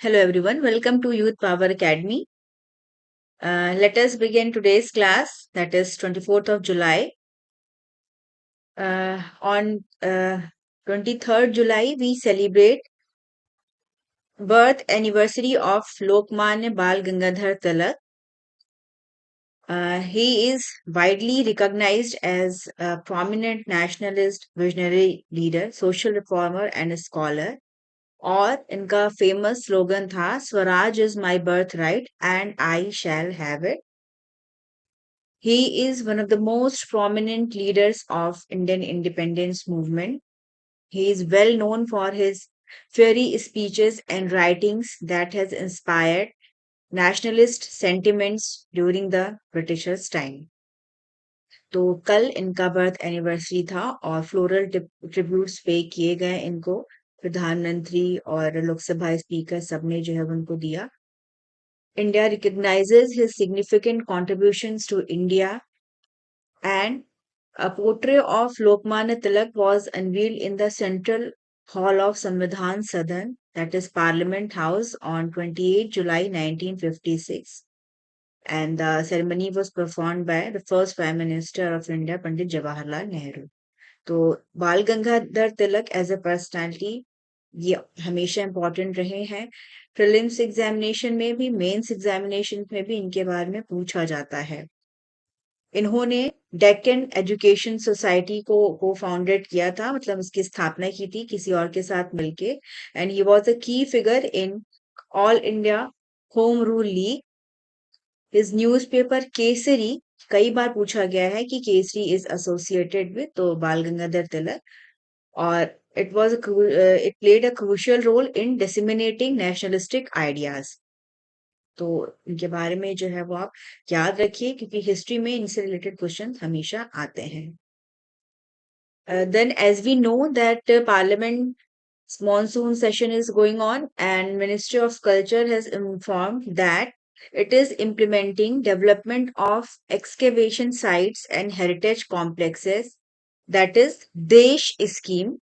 Hello everyone, welcome to Youth Power Academy. Let us begin today's class, that is 24th of July. On 23rd July, we celebrate birth anniversary of Lokmanya Bal Gangadhar Tilak. He is widely recognized as a prominent nationalist, visionary leader, social reformer and a scholar. और इनका famous slogan था Swaraj is my birth right and I shall have it. He is one of the most prominent leaders of Indian independence movement. He is well known for his fiery speeches and writings that has inspired nationalist sentiments during the Britishers' time. तो कल इनका birth anniversary था और floral tributes पे किए गए इनको. प्रधानमंत्री और लोकसभा स्पीकर सबने जो है उनको दिया. India recognizes his significant contributions to India, and a portrait of Lokmanya Tilak was unveiled in the Central Hall of Samvidhan Sadan, that is Parliament House, on 28 July 1956. And the ceremony was performed by the first Prime Minister of India, Pandit Jawaharlal Nehru. तो बाल Gangadhar Tilak as a personality ये हमेशा important रहे हैं. Prelims examination में भी, mains examination में भी इनके बारे में पूछा जाता है. इन्होंने डेक्कन एजुकेशन सोसाइटी को फाउंडेड किया था, मतलब इसकी स्थापना की थी किसी और के साथ मिलके. एंड ही वाज अ की figure in all India home rule league. His newspaper Kesari, कई बार पूछा गया है कि केसरी इज एसोसिएटेड विद तो बाल गंगाधर तिलक. और it played a crucial role in disseminating nationalistic ideas. तो इनके बारे में जो है वो आप याद रखिए क्योंकि हिस्ट्री में इनसे रिलेटेड क्वेश्चन हमेशा आते हैं. Then as we know that Parliament monsoon session is going on, and Ministry of Culture has informed that it is implementing development of excavation sites and heritage complexes, that is Desh scheme.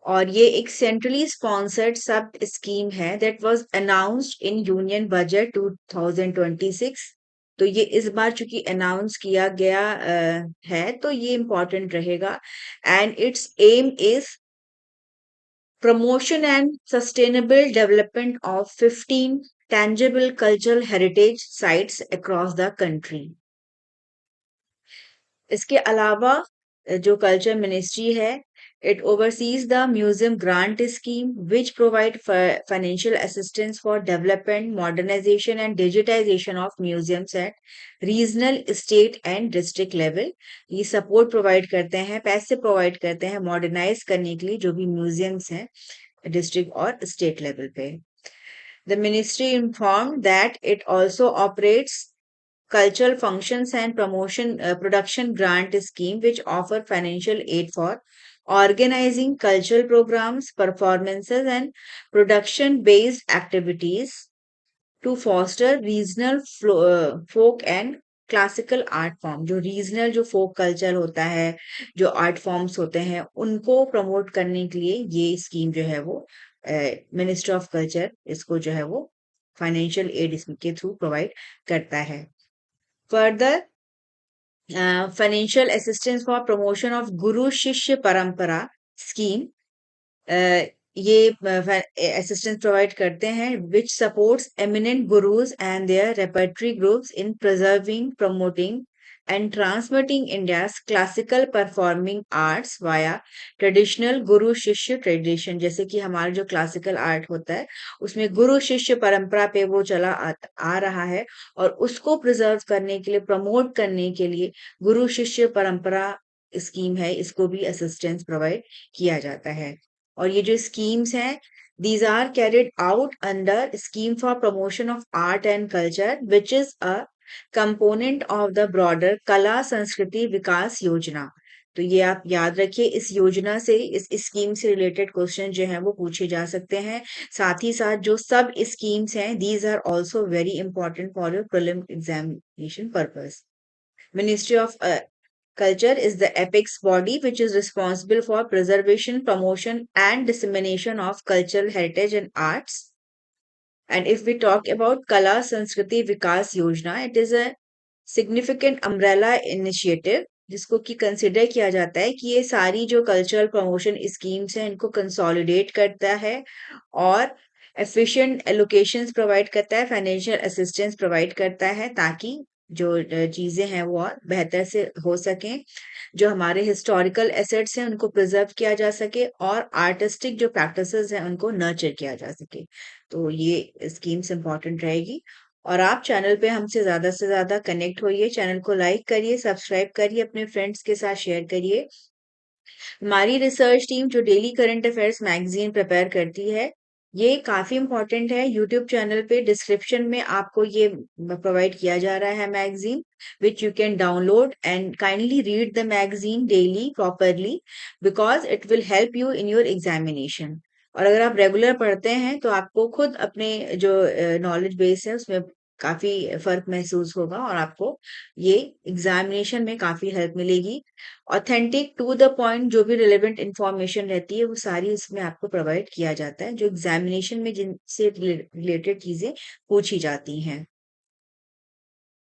और ये एक centrally sponsored सब scheme है that was announced in union budget 2026. तो ये इस बार चूंकि announce किया गया है तो ये इम्पोर्टेंट रहेगा. And its aim is promotion and sustainable development of 15 tangible cultural heritage sites across the country. इसके अलावा जो कल्चर मिनिस्ट्री है, it oversees the museum grant scheme which provide financial assistance for development, modernization and digitization of museums at regional, state and district level. ये support provide करते हैं, पैसे provide करते हैं मॉडर्नाइज करने के लिए जो भी म्यूजियम्स हैं डिस्ट्रिक्ट और स्टेट लेवल पे. The ministry informed that it also operates cultural functions and production grant scheme which offer financial aid for organizing cultural programs, performances and production based activities to foster regional folk and classical art form. जो regional जो फोक culture होता है, जो art forms होते हैं उनको promote करने के लिए ये स्कीम जो है वो मिनिस्ट्री ऑफ कल्चर इसको जो है वो फाइनेंशियल एड इसके थ्रू प्रोवाइड करता है. Further, financial assistance for promotion of Guru Shishya Parampara scheme, ये assistance provide करते हैं which supports eminent gurus and their repertory groups in preserving, promoting and transmitting India's classical performing arts via traditional गुरु शिष्य tradition. जैसे कि हमारा जो classical art होता है उसमें गुरु शिष्य परंपरा पे वो चला आ रहा है और उसको प्रिजर्व करने के लिए, प्रमोट करने के लिए गुरु शिष्य परंपरा स्कीम है, इसको भी असिस्टेंस प्रोवाइड किया जाता है. और ये जो स्कीम्स हैं, these are carried out under scheme for promotion of art and culture which is a component of the broader कला संस्कृति विकास योजना. तो ये आप याद रखिए, इस योजना से, इस स्कीम से रिलेटेड क्वेश्चन जो हैं वो पूछे जा सकते हैं. साथ ही साथ जो सब स्कीम्स हैं, these are also very important for your prelim examination purpose. Ministry of Culture is the apex body which is responsible for preservation, promotion and dissemination of cultural heritage and arts. And if we talk about Kala Sanskriti Vikas Yojana, it is a significant umbrella initiative जिसको कि consider किया जाता है कि ये सारी जो cultural promotion schemes हैं इनको कंसोलिडेट करता है और एफिशिएंट एलोकेशंस प्रोवाइड करता है, फाइनेंशियल असिस्टेंस प्रोवाइड करता है ताकि जो चीजें हैं वो और बेहतर से हो सकें, जो हमारे हिस्टोरिकल एसेट्स हैं उनको प्रिजर्व किया जा सके और आर्टिस्टिक जो प्रैक्टिसेस हैं उनको नर्चर किया जा सके। तो ये स्कीम्स इंपॉर्टेंट रहेगी। और आप चैनल पे हमसे ज़्यादा से ज़्यादा कनेक्ट होइए, चैनल को लाइक करिए, सब्सक्राइब करिए, अपने फ्रेंड्स के साथ शेयर करिए। हमारी रिसर्च टीम जो daily current affairs magazine prepare करती है, ये काफ़ी इम्पोर्टेंट है। यूट्यूब चैनल पे डिस्क्रिप्शन में आपको ये प्रोवाइड किया जा रहा है magazine, which you can download and kindly read the magazine daily properly because it will help you in your examination. और अगर आप रेगुलर पढ़ते हैं तो आपको खुद अपने जो नॉलेज बेस है उसमें काफ़ी फ़र्क महसूस होगा और आपको ये एग्जामिनेशन में काफ़ी हेल्प मिलेगी। ऑथेंटिक टू द पॉइंट जो भी रिलेवेंट इंफॉर्मेशन रहती है वो सारी इसमें आपको प्रोवाइड किया जाता है जो एग्जामिनेशन में जिनसे रिलेटेड चीजें पूछी जाती हैं।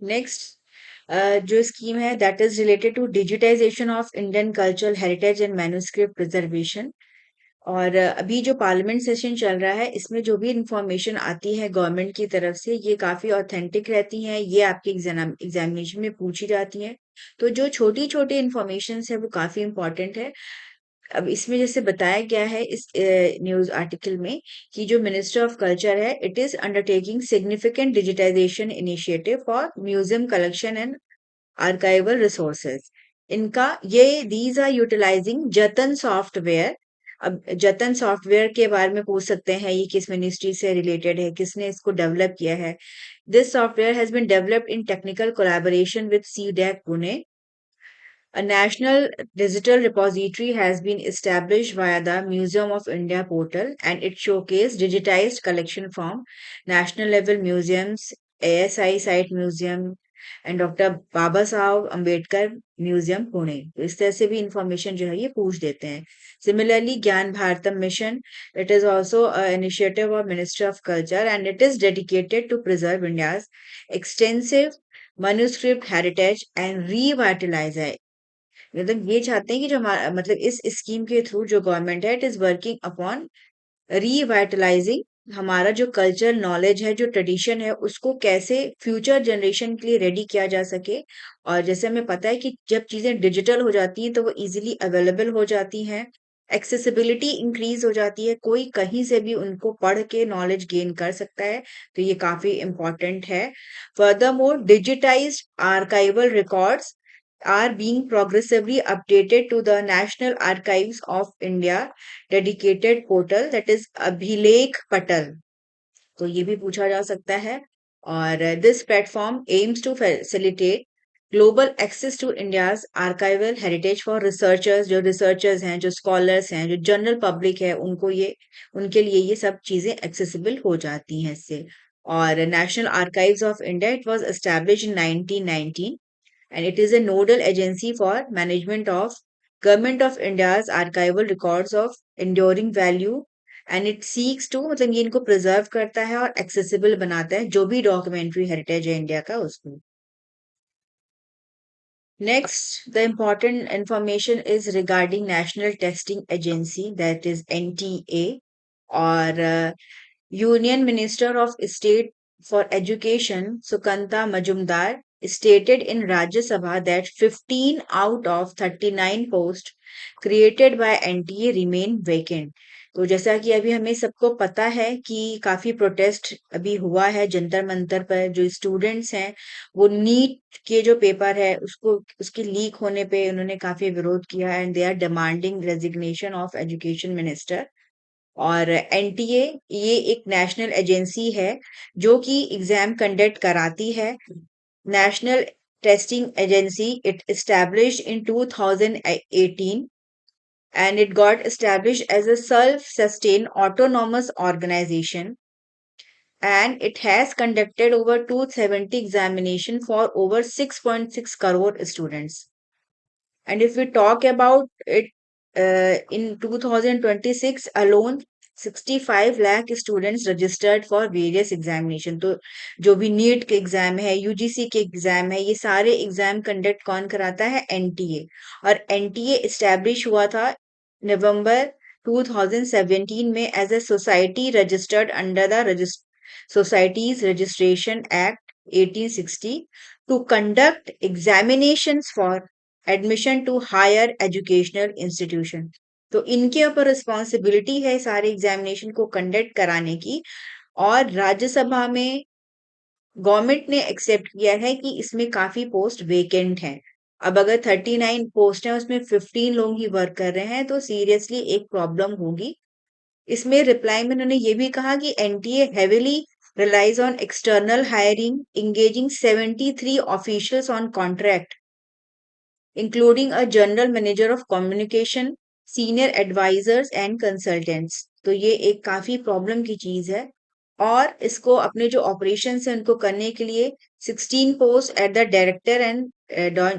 नेक्स्ट जो स्कीम है that is related to digitisation of Indian cultural heritage and manuscript preservation. और अभी जो पार्लियामेंट सेशन चल रहा है इसमें जो भी इंफॉर्मेशन आती है गवर्नमेंट की तरफ से ये काफी ऑथेंटिक रहती हैं, ये आपके एग्जामिनेशन में पूछी जाती हैं। तो जो छोटी छोटी इंफॉर्मेशन है वो काफी इंपॉर्टेंट है। अब इसमें जैसे बताया गया है इस न्यूज आर्टिकल में कि जो मिनिस्टर ऑफ कल्चर है it is undertaking significant digitisation initiative for museum collection and archival resources. इनका ये these are utilising Jatan software. अब जतन सॉफ्टवेयर के बारे में पूछ सकते हैं ये किस मिनिस्ट्री से रिलेटेड है, किसने इसको डेवलप किया है। This software has been developed in technical collaboration with CDAC Pune. A national digital repository has been established via the Museum of India portal and it showcases digitized collection from national level museums, ASI site museum and Dr. Baba Saheb Ambedkar Museum Pune। तो इस तरह से भी information जो है ये पूछ देते हैं। Similarly, Gyan Bharatam Mission, it is also an initiative of Ministry of Culture and it is dedicated to preserve India's extensive manuscript heritage and revitalize it। मतलब ये चाहते हैं कि जो हमारा मतलब इस स्कीम के थ्रू जो गवर्नमेंट है इट इज वर्किंग अपॉन रीवाइटलाइजिंग हमारा जो कल्चर नॉलेज है, जो ट्रेडिशन है, उसको कैसे फ्यूचर जनरेशन के लिए रेडी किया जा सके। और जैसे हमें पता है कि जब चीजें डिजिटल हो जाती हैं तो वो इजीली अवेलेबल हो जाती हैं, एक्सेसिबिलिटी इंक्रीज हो जाती है, कोई कहीं से भी उनको पढ़ के नॉलेज गेन कर सकता है। तो ये काफी इंपॉर्टेंट है। Furthermore digitised archival records are being progressively updated to the National Archives of India dedicated portal that is Abhilekh Patal। तो ये भी पूछा जा सकता है। और this platform aims to facilitate global access to India's archival heritage for researchers। जो researchers हैं, जो scholars हैं, जो जनरल पब्लिक है उनको ये उनके लिए ये सब चीजें accessible हो जाती हैं इससे। और national archives of India it was established in 1919 and it is a nodal agency for management of Government of India's archival records of enduring value and it seeks to मतलब ये इनको प्रिजर्व करता है और एक्सेसिबल बनाता है जो भी डॉक्यूमेंट्री हेरिटेज है इंडिया का उसको। Next, the important information is regarding National Testing Agency, that is NTA, or Union Minister of State for Education, Sukanta Majumdar, stated in Rajya Sabha that 15 out of 39 posts created by NTA remain vacant। तो जैसा कि अभी हमें सबको पता है कि काफी प्रोटेस्ट अभी हुआ है जंतर मंतर पर, जो स्टूडेंट्स हैं वो नीट के जो पेपर है उसको उसकी लीक होने पे उन्होंने काफी विरोध किया and they are demanding resignation of education minister. और एनटीए ये एक नेशनल एजेंसी है जो कि एग्जाम कंडक्ट कराती है। National testing agency it established in 2018 and it got established as a self-sustained autonomous organization and it has conducted over 270 examination for over 6.6 crore students। And if we talk about it, in 2026 alone 65 lakh students registered for various examination. तो जो भी NEET के exam है, UGC के exam है, ये सारे exam conduct कौन कराता है? एनटीए। और एनटीए इस्टेब्लिश हुआ था नवंबर 2017 में as a society registered under the societies registration act 1860 to conduct examinations for admission to higher educational institution। तो इनके ऊपर रिस्पॉन्सिबिलिटी है सारे एग्जामिनेशन को कंडक्ट कराने की। और राज्यसभा में गवर्नमेंट ने एक्सेप्ट किया है कि इसमें काफी पोस्ट वेकेंट हैं। अब अगर 39 पोस्ट हैं उसमें 15 लोग ही वर्क कर रहे हैं तो सीरियसली एक प्रॉब्लम होगी। इसमें रिप्लाई में उन्होंने ये भी कहा कि NTA heavily relies on external hiring, engaging 73 officials on contract, including a general manager of communication, senior advisors and consultants। तो ये एक काफी प्रॉब्लम की चीज है। और इसको अपने जो ऑपरेशन है उनको करने के लिए 16 post at the director and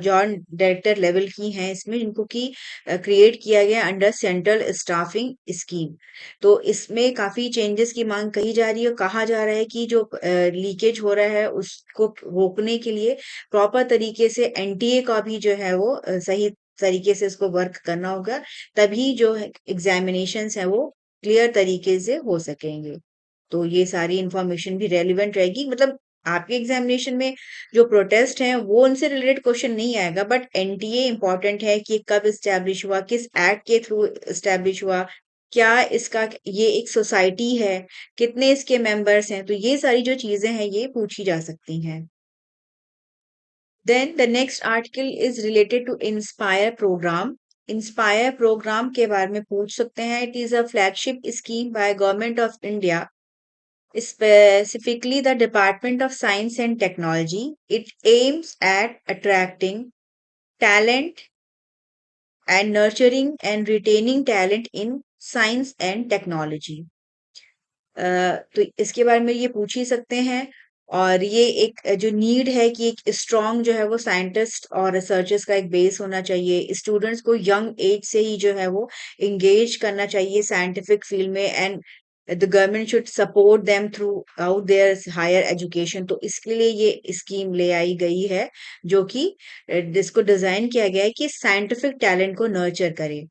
joint director level की हैं इसमें, जिनको की क्रिएट किया गया अंडर सेंट्रल स्टाफिंग स्कीम। तो इसमें काफी चेंजेस की मांग कही जा रही है। कहा जा रहा है कि जो लीकेज हो रहा है उसको रोकने के लिए प्रॉपर तरीके से एनटीए का भी जो है वो सही तरीके से इसको वर्क करना होगा, तभी जो एग्जामिनेशंस है वो क्लियर तरीके से हो सकेंगे। तो ये सारी इंफॉर्मेशन भी रेलिवेंट रहेगी। मतलब आपके एग्जामिनेशन में जो प्रोटेस्ट है वो उनसे रिलेटेड क्वेश्चन नहीं आएगा, बट एनटीए इंपॉर्टेंट है कि कब इस्टेब्लिश हुआ, किस एक्ट के थ्रू इस्टेब्लिश हुआ, क्या इसका ये एक सोसाइटी है, कितने इसके मेंबर्स हैं, तो ये सारी जो चीजें हैं ये पूछी जा सकती हैं। Then the next article is related to inspire programme. Inspire programme के बारे में पूछ सकते हैं। It is a flagship scheme by government of India, specifically the Department of Science and Technology. It aims at attracting talent and nurturing and retaining talent in science and technology। तो इसके बारे में ये पूछ ही सकते हैं। और ये एक जो नीड है कि एक स्ट्रॉन्ग जो है वो साइंटिस्ट और रिसर्चर्स का एक बेस होना चाहिए। स्टूडेंट्स को यंग एज से ही जो है वो इंगेज करना चाहिए साइंटिफिक फील्ड में, and the government should support them throughout their higher education. तो इसके लिए ये स्कीम ले आई गई है जो कि जिसको डिजाइन किया गया है कि साइंटिफिक टैलेंट को नर्चर करे।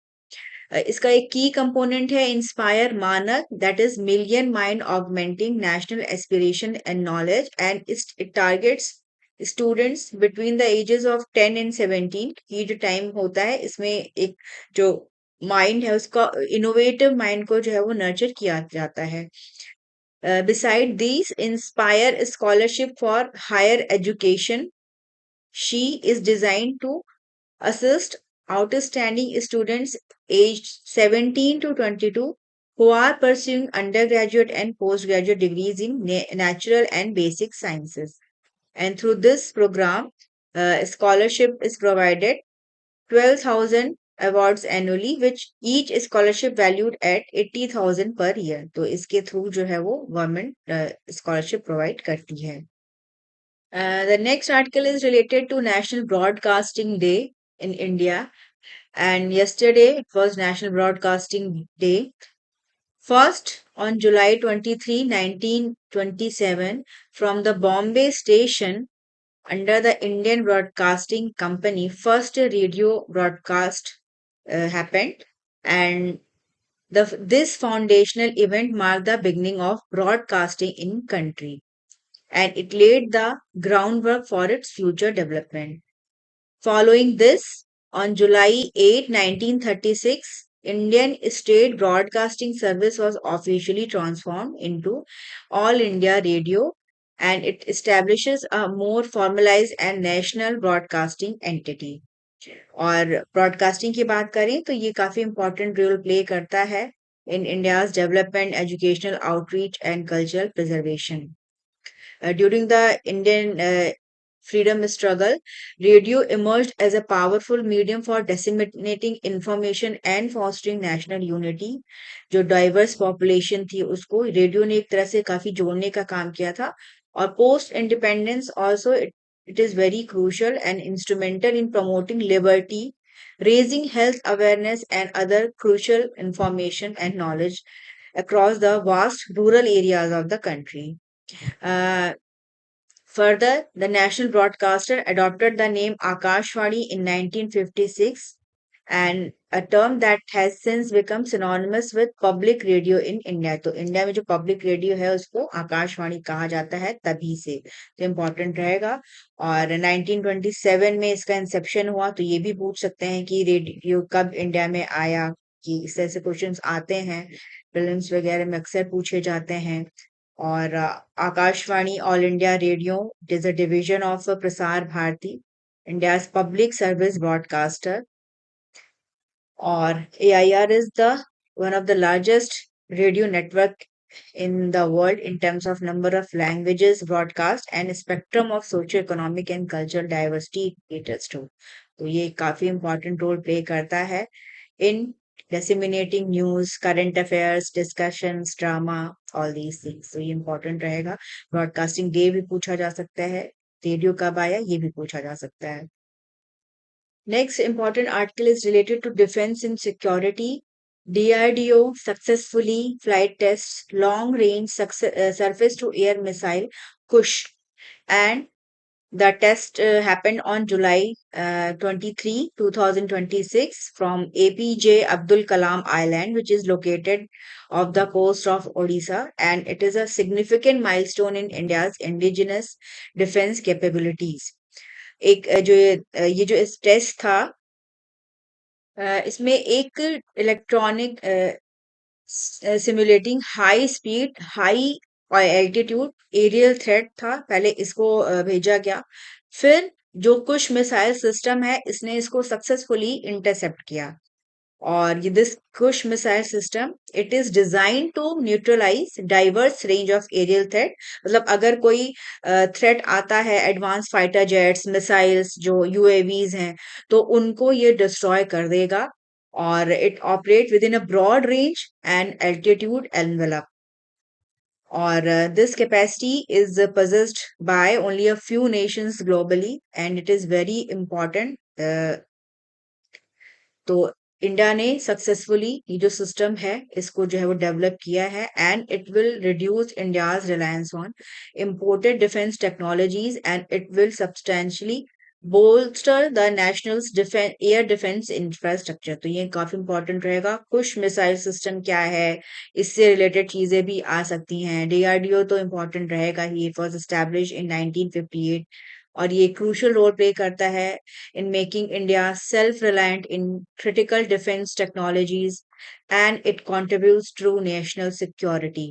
इसका एक की कंपोनेंट है inspire Manak, that is million mind augmenting national aspiration and knowledge, and it targets students between the ages of 10 and 17। ये जो टाइम होता है इसमें एक जो माइंड है उसका इनोवेटिव माइंड को जो है वो नर्चर किया जाता है। Beside this inspire scholarship for higher education, she is designed to assist outstanding students aged 17 to 22 who are pursuing undergraduate and postgraduate degrees in natural and basic sciences. And through this program, scholarship is provided 12,000 awards annually, which each scholarship valued at 80,000 per year। तो इसके through जो है वो government scholarship provide करती है। The next article is related to National Broadcasting Day in India, and yesterday it was National Broadcasting Day. First, on July 23, 1927, from the Bombay station under the Indian Broadcasting Company, first radio broadcast happened, and this foundational event marked the beginning of broadcasting in country, and it laid the groundwork for its future development. Following this, on July 8, 1936, Indian State Broadcasting Service was officially transformed into All India Radio, and it establishes a more formalized and national broadcasting entity। और broadcasting की बात करें तो ये काफी important role play करता है in India's development, educational outreach and cultural preservation. During the Indian freedom struggle, radio emerged as a powerful medium for disseminating information and fostering national unity। जो diverse population थी उसको radio ने एक तरह से काफी जोड़ने का काम किया था। और post independence also it is very crucial and instrumental in promoting liberty, raising health awareness and other crucial information and knowledge across the vast rural areas of the country. Uh, Further, the national broadcaster adopted the name Akashvani in 1956, and a term that has since become synonymous with public radio in India. तो India में जो public radio है उसको आकाशवाणी कहा जाता है तभी से, तो इम्पोर्टेंट रहेगा। और 1927 में इसका इंसेप्शन हुआ, तो ये भी पूछ सकते हैं कि रेडियो कब इंडिया में आया, कि इस तरह से क्वेश्चंस आते हैं, फिल्म्स वगैरह में अक्सर पूछे जाते हैं। और Akashvani all India radio is a division of Prasar Bharati, India's public service broadcaster. और AIR is the one of the largest radio network in the world in terms of number of languages broadcast and spectrum of socio-economic and cultural diversity it caters to. तो ये काफी important role play करता है in disseminating news, current affairs, discussions, drama, all these things. तो ये important रहेगा। Broadcasting day भी पूछा जा सकता है, रेडियो कब आया ये भी पूछा जा सकता है। Next important article is related to defense and security. DRDO successfully flight tests long range surface to air missile Kush, and the test happened on July 23, 2026 from APJ Abdul Kalam Island, which is located off the coast of Odisha, and it is a significant milestone in India's indigenous defense capabilities. एक ये जो इस test था, इसमें एक electronic simulating high speed high altitude aerial threat था, पहले इसको भेजा गया। फिर जो कुछ मिसाइल सिस्टम है इसने इसको सक्सेसफुली इंटरसेप्ट किया। और ये this Kusha missile system it is design to neutralise diverse range of aerial threat. मतलब अगर कोई थ्रेट आता है, एडवांस फाइटर जेट्स, मिसाइल्स जो यूएवीज हैं, तो उनको ये डिस्ट्रॉय कर देगा। और it operate within a broad range and altitude envelope. और this capacity is possessed by only a few nations globally and it is very important। तो इंडिया ने सक्सेसफुली ये जो सिस्टम है इसको जो है वो डेवलप किया है, and it will reduce India's reliance on imported defence technologies and it will substantially bolster the national air defence infrastructure. तो ये काफी इंपॉर्टेंट रहेगा। कुछ मिसाइल सिस्टम क्या है, इससे रिलेटेड चीजें भी आ सकती हैं। डीआरडीओ तो इम्पोर्टेंट रहेगा ही, इट वॉज एस्टैब्लिश इन 1958 और ये क्रूशल रोल प्ले करता है in making India self-reliant in critical defense technologies and it contributes to national security।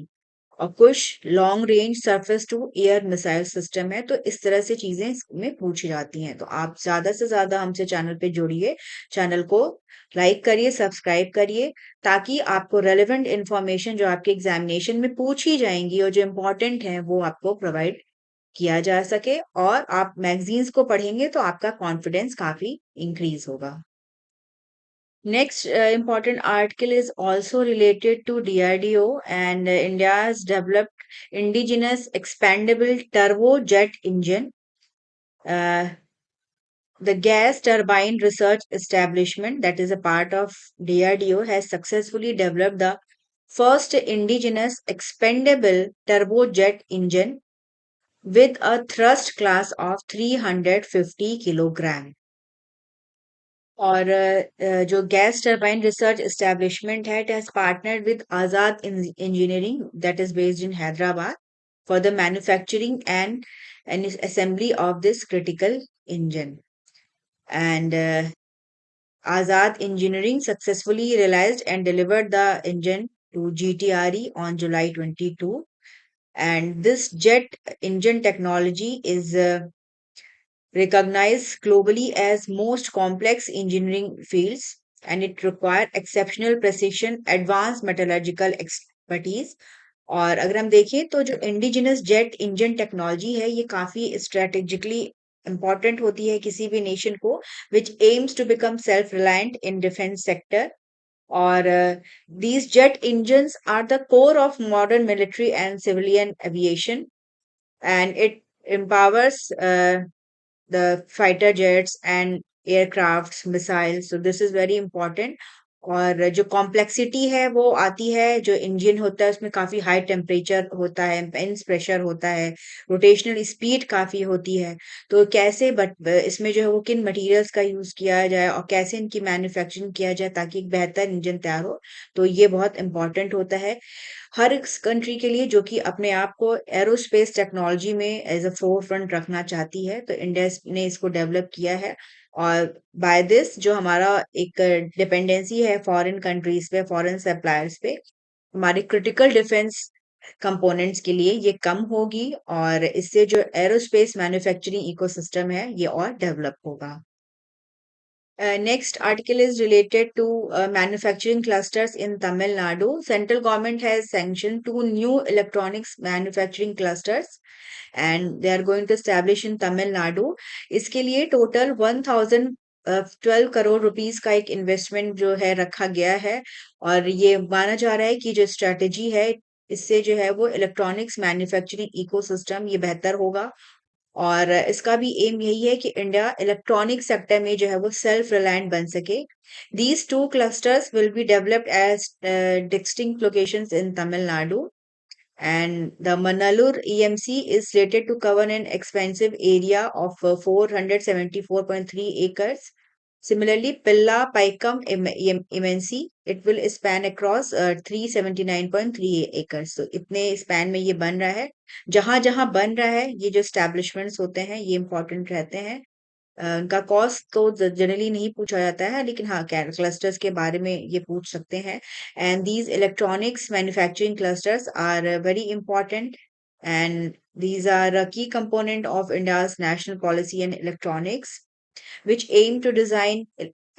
और कुछ long range surface to air missile system है। तो इस तरह से चीजें इसमें पूछी जाती हैं। तो आप ज्यादा से ज्यादा हमसे चैनल पे जुड़िए, चैनल को लाइक करिए, सब्सक्राइब करिए, ताकि आपको रेलेवेंट इंफॉर्मेशन जो आपके एग्जामिनेशन में पूछी जाएंगी और जो इम्पोर्टेंट है वो आपको प्रोवाइड किया जा सके। और आप मैगजीन्स को पढ़ेंगे तो आपका कॉन्फिडेंस काफी इंक्रीज होगा। Next important article is also related to DRDO and India's developed indigenous expandable turbojet engine. Uh, the Gas Turbine Research Establishment, that is a part of DRDO, has successfully developed the first indigenous expandable turbojet engine with a thrust class of 350 kilogram। और जो gas turbine research establishment है, it has partnered with Azad engineering that is based in Hyderabad for the manufacturing and assembly of this critical engine. And Azad Engineering successfully realized and delivered the engine to GTRE on July 22, and this jet engine technology is recognized globally as most complex engineering fields and it require exceptional precision, advanced metallurgical expertise। और अगर हम देखें तो जो indigenous jet engine technology है ये काफी strategically important होती है किसी भी नेशन को, which aims to become self reliant in defence sector. और these jet engines are the core of modern military and civilian aviation and it empowers the fighter jets and aircrafts, missiles. So this is very important। और जो complexity है वो आती है, जो engine होता है उसमें काफी हाई टेम्परेचर होता है, इंपेंस प्रेशर होता है, रोटेशनल स्पीड काफी होती है। तो कैसे बट इसमें जो है वो किन मटेरियल्स का यूज किया जाए और कैसे इनकी मैन्युफैक्चरिंग किया जाए ताकि एक बेहतर इंजन तैयार हो, तो ये बहुत इंपॉर्टेंट होता है हर कंट्री के लिए जो कि अपने आप को एरोस्पेस टेक्नोलॉजी में एज अ फोर फ्रंट रखना चाहती है। तो इंडिया ने इसको डेवलप किया है और बाय दिस जो हमारा एक डिपेंडेंसी है फॉरेन कंट्रीज पे, फॉरेन सप्लायर्स पे, हमारे क्रिटिकल डिफेंस कंपोनेंट्स के लिए ये कम होगी और इससे जो एरोस्पेस मैन्युफैक्चरिंग इकोसिस्टम है ये और डेवलप होगा। Next article is related to manufacturing clusters in Tamil Nadu. Central government has sanctioned two new electronics manufacturing clusters and they are going to establish in Tamil Nadu. इसके लिए total 1012 crore rupees का एक investment जो है रखा गया है और ये माना जा रहा है कि जो स्ट्रेटेजी है इससे जो है वो इलेक्ट्रॉनिक्स मैन्युफैक्चरिंग इकोसिस्टम ये बेहतर होगा और इसका भी एम यही है कि इंडिया इलेक्ट्रॉनिक सेक्टर में जो है वो सेल्फ रिलायंट बन सके। These two clusters will be developed as distinct locations in Tamil Nadu, and the Manalur EMC is slated to cover an expansive area of 474.3 acres. Similarly, Pilla Paikam MNC, it will span across 379.3 acres. So इतने span में ये बन रहा है। जहां जहां बन रहा है ये जो एस्टेब्लिशमेंट्स होते हैं ये इंपॉर्टेंट रहते हैं। उनका कॉस्ट तो जनरली नहीं पूछा जाता है लेकिन हाँ क्लस्टर्स के बारे में ये पूछ सकते हैं। And these electronics manufacturing clusters are very important and these are a key component of India's national policy and electronics, which aim to design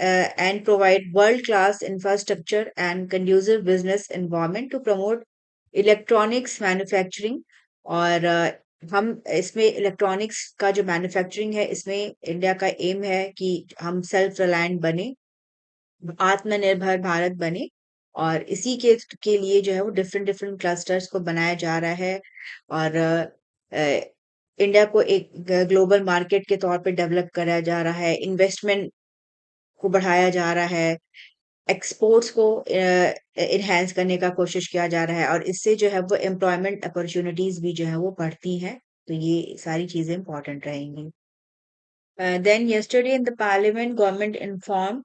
and provide world-class infrastructure and conducive business environment to promote electronics manufacturing. और हम इसमें electronics का जो manufacturing है इसमें India का M है कि हम सेल्फ रिलायंट बने, आत्मनिर्भर भारत बने और इसी के लिए जो है वो डिफरेंट डिफरेंट क्लस्टर्स को बनाया जा रहा है और इंडिया को एक ग्लोबल मार्केट के तौर पे डेवलप कराया जा रहा है, इन्वेस्टमेंट को बढ़ाया जा रहा है, एक्सपोर्ट्स को इनहेंस करने का कोशिश किया जा रहा है और इससे जो है वो एम्प्लॉयमेंट अपॉर्चुनिटीज भी जो है वो बढ़ती हैं। तो ये सारी चीजें इंपॉर्टेंट रहेंगी। Then yesterday in the parliament, government informed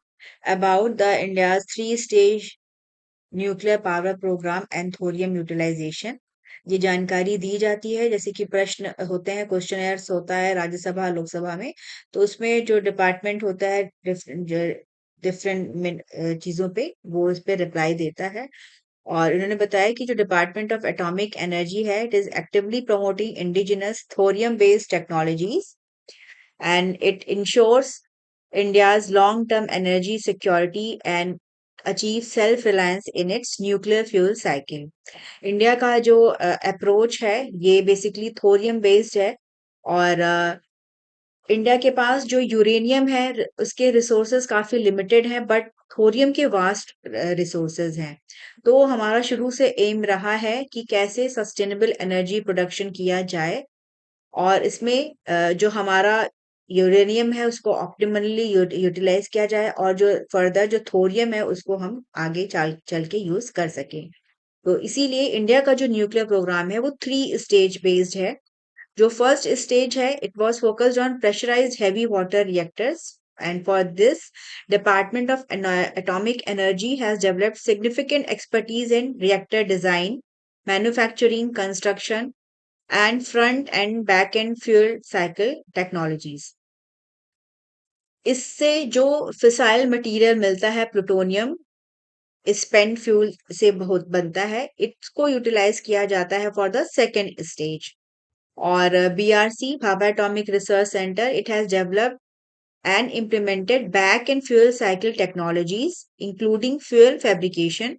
about the India's three-stage nuclear power programme and thorium utilisation. ये जानकारी दी जाती है जैसे कि प्रश्न होते हैं, क्वेश्चनर्स होता है राज्यसभा लोकसभा में, तो उसमें जो डिपार्टमेंट होता है डिफरेंट चीजों पे वो उस पे रिप्लाई देता है और इन्होंने बताया कि जो डिपार्टमेंट ऑफ एटॉमिक एनर्जी है it is actively promoting indigenous thorium based technologies and it ensures India's long-term energy security and achieve self-reliance in its nuclear fuel cycle. India का जो अप्रोच है ये बेसिकली थोरियम बेस्ड है और India के पास जो uranium है उसके रिसोर्सेज काफी लिमिटेड हैं बट थोरियम के वास्ट रिसोर्सेज हैं। तो हमारा शुरू से एम रहा है कि कैसे सस्टेनेबल एनर्जी प्रोडक्शन किया जाए और इसमें जो हमारा यूरेनियम है उसको ऑप्टिमली यूटिलाइज किया जाए और जो फर्दर जो थोरियम है उसको हम आगे चल चल के यूज कर सकें। तो इसीलिए इंडिया का जो न्यूक्लियर प्रोग्राम है वो 3 स्टेज बेस्ड है। जो फर्स्ट स्टेज है it was focused on pressurised heavy water reactors and for this Department of Atomic Energy has developed significant expertise in reactor design, manufacturing, construction and front and back end fuel cycle technologies। इससे जो fissile material मिलता है plutonium spent fuel से बहुत बनता है, इसको utilise किया जाता है फॉर द सेकेंड स्टेज। और BRC Bhabha atomic research centre it has developed and implemented back and fuel cycle technologies including fuel fabrication.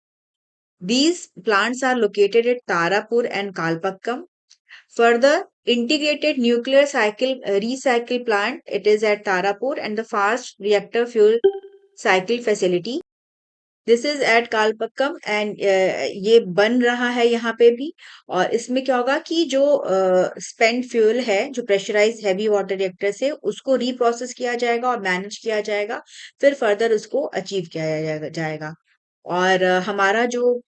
These plants are located at Tarapur and Kalpakkam. Further, integrated nuclear cycle recycle plant it is at Tarapur and the fast reactor fuel cycle facility. This is at Kalpakkam and ये बन रहा है यहाँ पे भी। और इसमें क्या होगा कि जो स्पेंट फ्यूल है जो प्रेशराइज हैवी वाटर रिएक्टर से उसको रीप्रोसेस किया जाएगा और मैनेज किया जाएगा, फिर फर्दर उसको अचीव किया जाएगा। और हमारा जो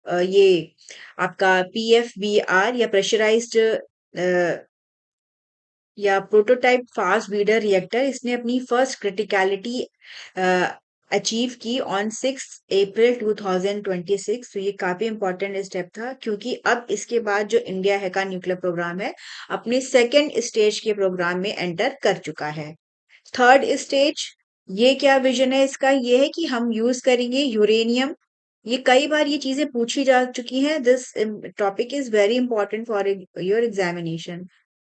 ये आपका पीएफबीआर या प्रेशराइज्ड या प्रोटोटाइप फास्ट ब्रीडर रिएक्टर, इसने अपनी फर्स्ट क्रिटिकलिटी अचीव की ऑन 6 अप्रैल 2026। तो ये काफी इंपॉर्टेंट स्टेप था, क्योंकि अब इसके बाद जो इंडिया है का न्यूक्लियर प्रोग्राम है अपने सेकेंड स्टेज के प्रोग्राम में एंटर कर चुका है। थर्ड स्टेज, ये क्या विजन है इसका? ये है कि हम यूज करेंगे यूरेनियम। ये कई बार ये चीजें पूछी जा चुकी हैं। This topic is very important for your examination.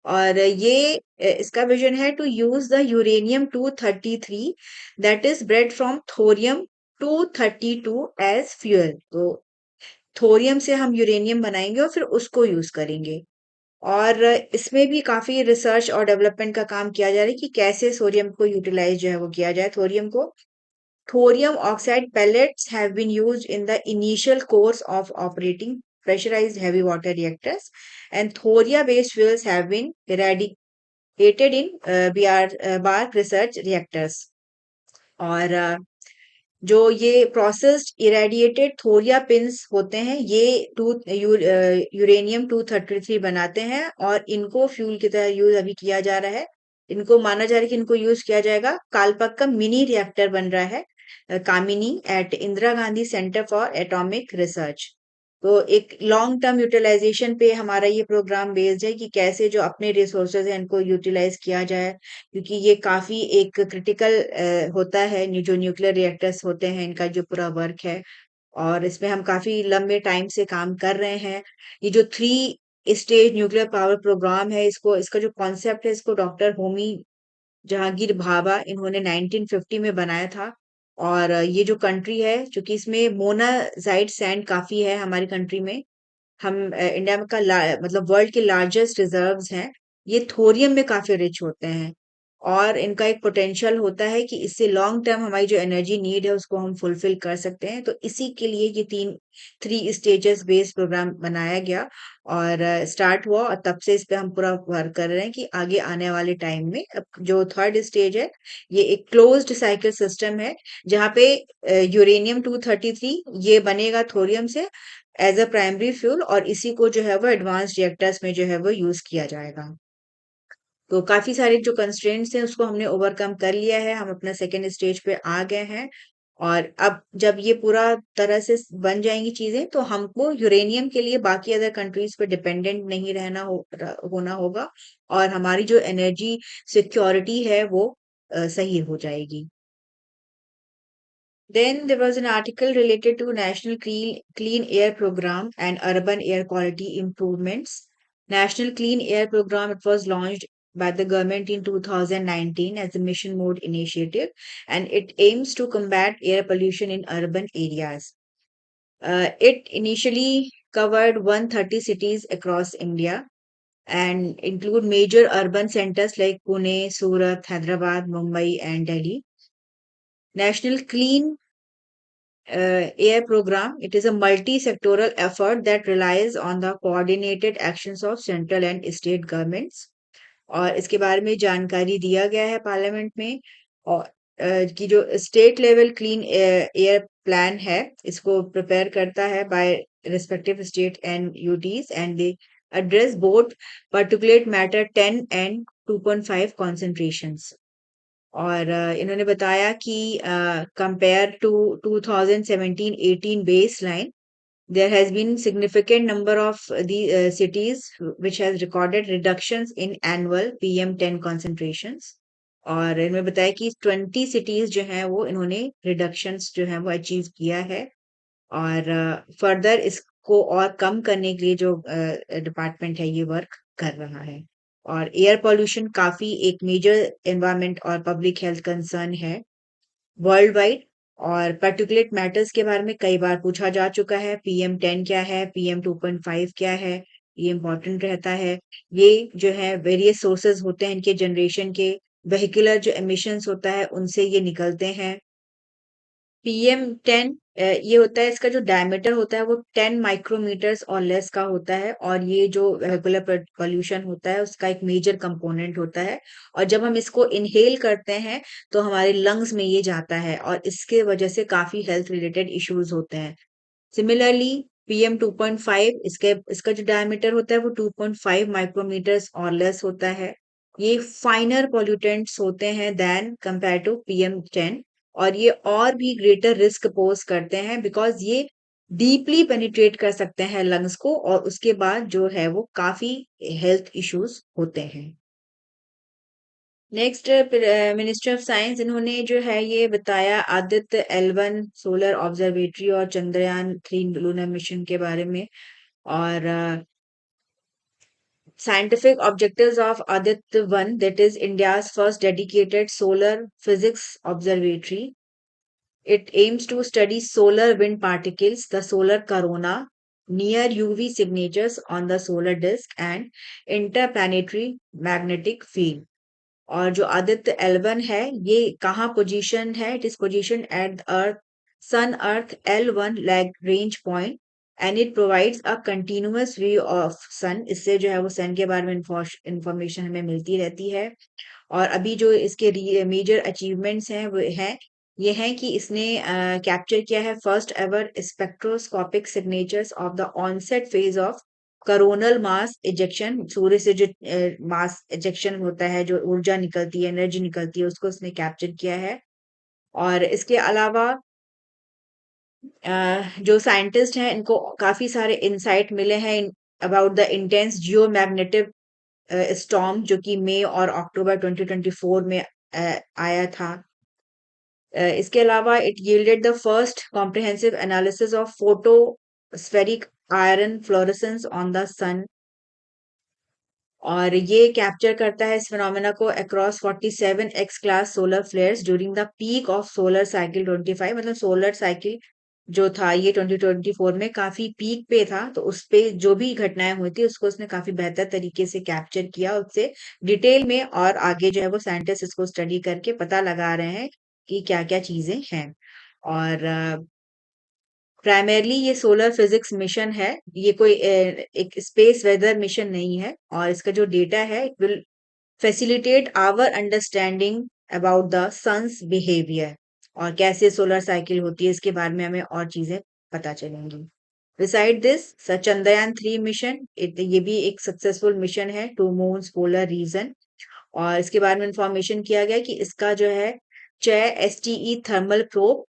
और ये इसका विजन है to use the uranium 233 that is bred from thorium 232 as fuel. तो थोरियम से हम यूरेनियम बनाएंगे और फिर उसको यूज करेंगे। और इसमें भी काफी रिसर्च और डेवलपमेंट का काम किया जा रहा है कि कैसे सोडियम को यूटिलाइज जो है वो किया जाए, थोरियम को। Thorium oxide pellets have been used in the initial course of operating pressurized heavy water reactors, and thoria-based fuels have been irradiated in bark research reactors. और जो ये प्रोसेस्ड इरेडिएटेड थोरिया पिंस होते हैं, ये यूरेनियम 233 बनाते हैं और इनको फ्यूल की तरह यूज अभी किया जा रहा है। इनको माना जा रहा है कि इनको यूज किया जाएगा। कालपक का मिनी रिएक्टर बन रहा है Kamini at Indira Gandhi centre for atomic research. तो एक लॉन्ग टर्म यूटिलाइजेशन पे हमारा ये प्रोग्राम बेस्ड है कि कैसे जो अपने रिसोर्सेज हैं इनको यूटिलाइज किया जाए, क्योंकि ये काफी एक क्रिटिकल होता है। जो न्यूक्लियर रिएक्टर्स होते हैं इनका जो पूरा वर्क है, और इसमें हम काफी लंबे टाइम से काम कर रहे हैं। ये जो 3 स्टेज न्यूक्लियर पावर प्रोग्राम है, इसको इसका जो कॉन्सेप्ट है इसको डॉक्टर होमी जहांगीर भाभा इन्होंने 1950 में बनाया था। और ये जो कंट्री है, चूंकि इसमें मोनाजाइट सैंड काफी है हमारी कंट्री में, हम इंडिया में मतलब वर्ल्ड के लार्जेस्ट रिजर्व्स हैं। ये थोरियम में काफी रिच होते हैं और इनका एक पोटेंशियल होता है कि इससे लॉन्ग टर्म हमारी जो एनर्जी नीड है उसको हम फुलफिल कर सकते हैं। तो इसी के लिए ये 3 स्टेजेस बेस्ड प्रोग्राम बनाया गया और स्टार्ट हुआ, और तब से इस पे हम पूरा वर्क कर रहे हैं कि आगे आने वाले टाइम में अब जो थर्ड स्टेज है, ये एक क्लोज्ड साइकिल सिस्टम है जहाँ पे यूरेनियम 233 ये बनेगा थोरियम से एज अ प्राइमरी फ्यूल, और इसी को जो है वो एडवांस रिएक्टर्स में जो है वो यूज किया जाएगा। तो काफी सारे जो कंस्ट्रेंट्स हैं उसको हमने ओवरकम कर लिया है, हम अपना सेकेंड स्टेज पे आ गए हैं। और अब जब ये पूरा तरह से बन जाएंगी चीजें, तो हमको यूरेनियम के लिए बाकी अदर कंट्रीज पे डिपेंडेंट नहीं होना होगा, और हमारी जो एनर्जी सिक्योरिटी है वो सही हो जाएगी। Then there was an article related to National Clean Air Program and Urban Air Quality Improvements. National Clean Air Program, it was launched by the government in 2019 as a mission mode initiative, and it aims to combat air pollution in urban areas. It initially covered 130 cities across India and include major urban centers like Pune, Surat, Hyderabad, Mumbai, and Delhi. National Clean Air program, it is a multi-sectoral effort that relies on the coordinated actions of central and state governments. और इसके बारे में जानकारी दिया गया है parliament में। और कि जो state level clean air plan है इसको प्रिपेयर करता है by respective state and UTs, and they address both particulate matter 10 and 2.5 concentrations. और इन्होंने बताया कि compare to 2017-18 baseline, there has been significant number of the cities which has recorded reductions in annual PM10 concentrations। और इन्होंने बताया कि 20 cities जो हैं वो इन्होंने reductions जो है वो अचीव किया है, और फर्दर इसको और कम करने के लिए जो डिपार्टमेंट है ये वर्क कर रहा है। और एयर पोल्यूशन काफी एक मेजर एनवायरमेंट और पब्लिक हेल्थ कंसर्न है वर्ल्ड वाइड। और पर्टिकुलेट मैटर्स के बारे में कई बार पूछा जा चुका है, PM10 क्या है, PM2.5 क्या है, ये इंपॉर्टेंट रहता है। ये जो है वेरियस सोर्सेज होते हैं इनके जनरेशन के, वेहिकुलर जो एमिशंस होता है उनसे ये निकलते हैं। PM10 ये होता है, इसका जो डायमीटर होता है वो 10 माइक्रोमीटर्स और लेस का होता है, और ये जो वेहिकुलर पोल्यूशन होता है उसका एक मेजर कंपोनेंट होता है। और जब हम इसको इनहेल करते हैं तो हमारे लंग्स में ये जाता है, और इसके वजह से काफी हेल्थ रिलेटेड इश्यूज होते हैं। सिमिलरली PM2.5, इसका जो डायमीटर होता है वो 2.5 माइक्रोमीटर्स और लेस होता है। ये फाइनर पोल्यूटेंट्स होते हैं देन कंपेयर टू PM10, और ये और भी ग्रेटर रिस्क पोज करते हैं बिकॉज ये डीपली पेनिट्रेट कर सकते हैं लंग्स को, और उसके बाद जो है वो काफी हेल्थ इश्यूज होते हैं। नेक्स्ट, मिनिस्ट्री ऑफ साइंस, इन्होंने जो है ये बताया आदित्य L1 सोलर ऑब्जर्वेटरी और चंद्रयान 3 लूनर मिशन के बारे में। और scientific objectives of Aditya 1, that is India's first dedicated solar physics observatory. It aims to study solar wind particles, the solar corona, near UV signatures on the solar disk, and interplanetary magnetic field. और जो Aditya L1 है ये कहाँ position है? It is position at earth sun earth L1 Lagrange point, and it provides a continuous view of sun. इससे जो है वो सन के बारे में इंफॉर्मेशन हमें मिलती रहती है। और अभी जो इसके मेजर अचीवमेंट्स हैं वो हैं, ये हैं कि इसने कैप्चर किया है first ever spectroscopic signatures of the onset phase of coronal mass ejection. सूर्य से जो मास इजेक्शन होता है, जो ऊर्जा निकलती है, एनर्जी निकलती है, उसको उसने कैप्चर किया है। और इसके अलावा जो साइंटिस्ट हैं इनको काफी सारे इंसाइट मिले हैं about the intense geomagnetic storm, जो कि मई और अक्टूबर 2024 में आया था। इसके अलावा it yielded the first comprehensive analysis of photospheric iron fluorescence on the sun, और ये कैप्चर करता है इस फिनोमेना को across 47 X class solar flares during the peak of solar cycle 25। मतलब सोलर साइकिल जो था ये 2024 में काफी पीक पे था, तो उस पे जो भी घटनाएं हुई थी उसको उसने काफी बेहतर तरीके से कैप्चर किया उससे डिटेल में, और आगे जो है वो साइंटिस्ट इसको स्टडी करके पता लगा रहे हैं कि क्या क्या चीजें हैं। और प्राइमरली ये सोलर फिजिक्स मिशन है, ये कोई एक स्पेस वेदर मिशन नहीं है। और इसका जो डेटा है it will facilitate our understanding about the sun's behaviour, और कैसे सोलर साइकिल होती है इसके बारे में हमें और चीजें पता चलेंगी। बिसाइड दिस चंद्रयान 3 मिशन, ये भी एक सक्सेसफुल मिशन है टू मून्स पोलर रीजन। और इसके बारे में इंफॉर्मेशन किया गया कि इसका जो है 6 STE थर्मल प्रोब,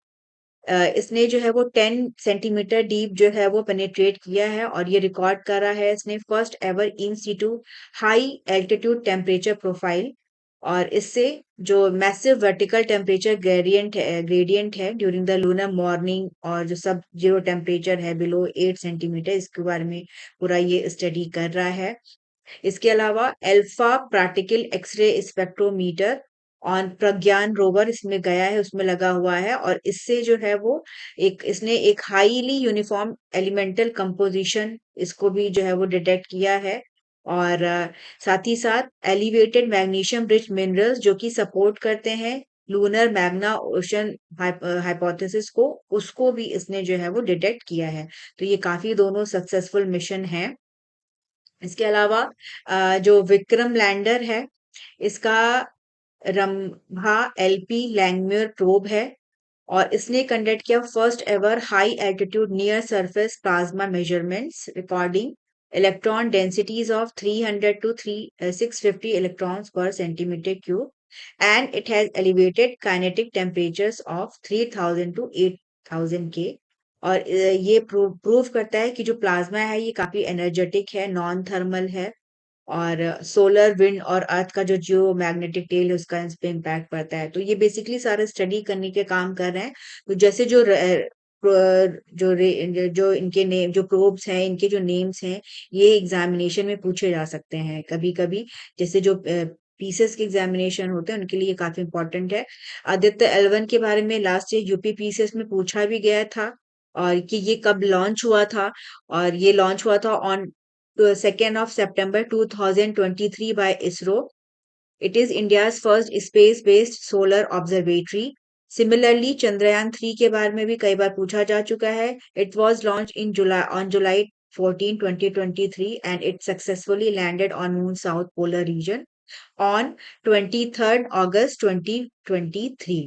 इसने जो है वो 10 सेंटीमीटर डीप जो है वो पेनिट्रेट किया है, और ये रिकॉर्ड करा है इसने first ever in situ high altitude temperature profile. और इससे जो मैसिव वर्टिकल टेम्परेचर ग्रेडियंट है ड्यूरिंग द लूनर मॉर्निंग, और जो सब जीरो टेम्परेचर है बिलो 8 सेंटीमीटर, इसके बारे में पूरा ये स्टडी कर रहा है। इसके अलावा alpha practical X-ray spectrometer on Pragyan rover इसमें गया है, उसमें लगा हुआ है, और इससे जो है वो इसने एक हाईली यूनिफॉर्म एलिमेंटल कंपोजिशन इसको भी जो है वो डिटेक्ट किया है। और साथ ही साथ एलिवेटेड मैग्नीशियम रिच मिनरल्स जो कि सपोर्ट करते हैं लूनर मैग्ना ओशन हाइपोथेसिस को, उसको भी इसने जो है वो डिटेक्ट किया है। तो ये काफी दोनों सक्सेसफुल मिशन है। इसके अलावा जो विक्रम लैंडर है इसका रंभा LP लैंगम्यूर प्रोब है, और इसने कंडक्ट किया first ever high altitude near surface plasma measurements recording electron densities of 300 to 650 electrons per centimetre cube, and it has elevated kinetic temperatures of 3000 to 8000 K. और ये प्रूव करता है कि जो प्लाज्मा है ये काफी एनर्जेटिक है, नॉन थर्मल है, और सोलर विंड और अर्थ का जो जियो मैग्नेटिक टेल है उसका इस पे इम्पैक्ट पड़ता है। तो ये बेसिकली सारे स्टडी करने के काम कर रहे हैं। तो जैसे जो इनके नेम जो प्रोब्स हैं इनके जो नेम्स हैं ये एग्जामिनेशन में पूछे जा सकते हैं कभी कभी, जैसे जो पीसेस के एग्जामिनेशन होते हैं उनके लिए काफी इंपॉर्टेंट है। आदित्य L1 के बारे में लास्ट ईयर यूपी पीसीएस में पूछा भी गया था, और कि ये कब लॉन्च हुआ था। और ये लॉन्च हुआ था on 2nd of September 2023 by ISRO. It is India's first space-based solar observatory. Similarly Chandrayaan 3 के बारे में भी कई बार पूछा जा चुका है। It was launch in July 14, 2023 and it successfully landed on moon south polar region on 23 अगस्त 2023।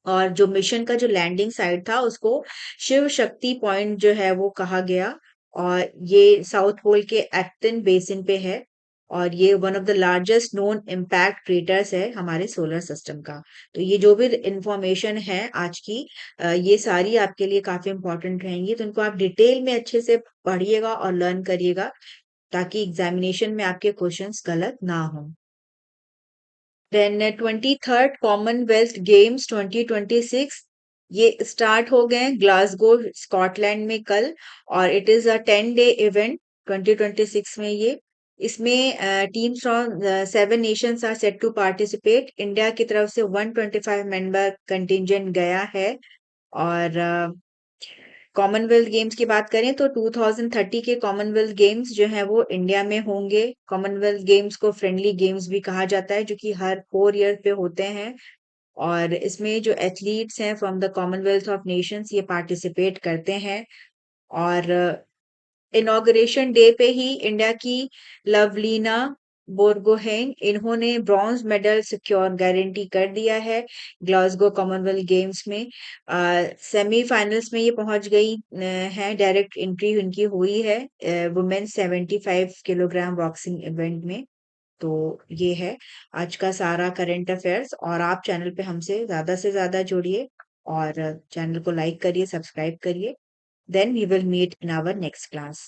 और जो मिशन का जो लैंडिंग साइट था उसको शिव शक्ति पॉइंट जो है वो कहा गया। और ये साउथ पोल के एक्टिन बेसिन पे है। और ये one of the largest known impact craters है हमारे सोलर सिस्टम का। तो ये जो भी इंफॉर्मेशन है आज की, ये सारी आपके लिए काफी इंपॉर्टेंट रहेंगी, तो इनको आप डिटेल में अच्छे से पढ़िएगा और लर्न करिएगा, ताकि एग्जामिनेशन में आपके क्वेश्चंस गलत ना हो। देन 23rd कॉमनवेल्थ गेम्स 2026 ये स्टार्ट हो गए ग्लासगो स्कॉटलैंड में कल। और it is a 10 day event 2026 में ये। इसमें teams from 7 nations are set to participate. India की तरफ से 125 मेंबर कंटिजेंट गया है। और कॉमनवेल्थ गेम्स की बात करें तो 2030 के कॉमनवेल्थ गेम्स जो है वो इंडिया में होंगे। कॉमनवेल्थ गेम्स को फ्रेंडली गेम्स भी कहा जाता है, जो कि हर 4 ईयर पे होते हैं। और इसमें जो एथलीट्स हैं from the Commonwealth of Nations ये पार्टिसिपेट करते हैं। और इनॉग्रेशन डे पे ही इंडिया की लवलीना बोरगोहेन इन्होंने ब्रॉन्ज मेडल सिक्योर गारंटी कर दिया है ग्लासगो कॉमनवेल्थ गेम्स में। सेमीफाइनल्स में ये पहुंच गई है, डायरेक्ट एंट्री उनकी हुई है वुमेन 75 किलोग्राम बॉक्सिंग इवेंट में। तो ये है आज का सारा करंट अफेयर्स। और आप चैनल पे हमसे से ज्यादा जुड़िए और चैनल को लाइक करिए, सब्सक्राइब करिए। Then we will meet in our next class.